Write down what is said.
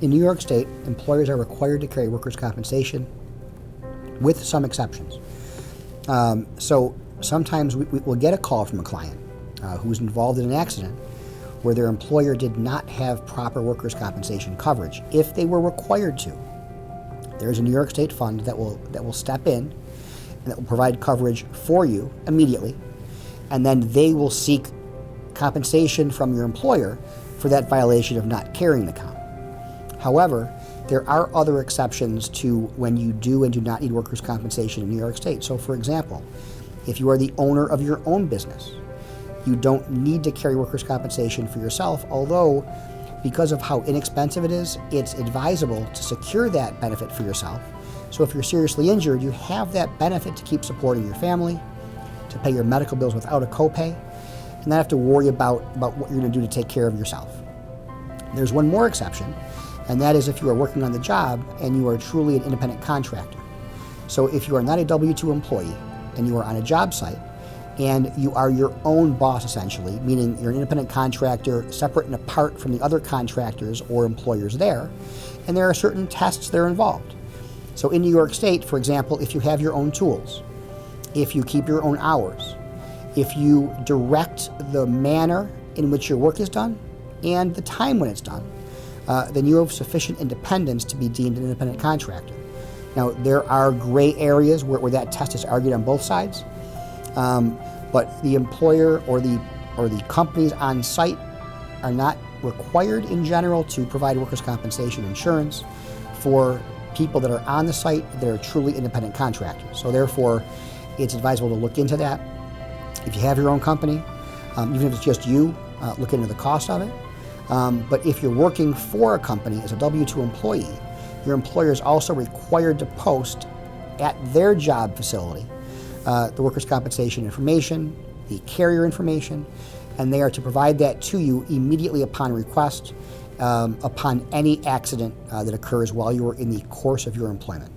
In New York State, employers are required to carry workers' compensation with some exceptions. So sometimes we'll get a call from a client who's involved in an accident where their employer did not have proper workers' compensation coverage if they were required to. There's a New York State fund that will step in and that will provide coverage for you immediately, and then they will seek compensation from your employer for that violation of not carrying the comp. However, there are other exceptions to when you do and do not need workers' compensation in New York State. So for example, if you are the owner of your own business, you don't need to carry workers' compensation for yourself, although because of how inexpensive it is, it's advisable to secure that benefit for yourself. So if you're seriously injured, you have that benefit to keep supporting your family, to pay your medical bills without a copay, and not have to worry about what you're going to do to take care of yourself. There's one more exception, and that is if you are working on the job and you are truly an independent contractor. So if you are not a W-2 employee and you are on a job site and you are your own boss essentially, meaning you're an independent contractor separate and apart from the other contractors or employers there, and there are certain tests that are involved. So in New York State, for example, if you have your own tools, if you keep your own hours, if you direct the manner in which your work is done and the time when it's done, then you have sufficient independence to be deemed an independent contractor. Now, there are gray areas where that test is argued on both sides, but the employer or the companies on site are not required in general to provide workers' compensation insurance for people that are on the site that are truly independent contractors. So therefore, it's advisable to look into that. If you have your own company, even if it's just you, look into the cost of it. But if you're working for a company as a W-2 employee, your employer is also required to post at their job facility the workers' compensation information, the carrier information, and they are to provide that to you immediately upon request upon any accident that occurs while you are in the course of your employment.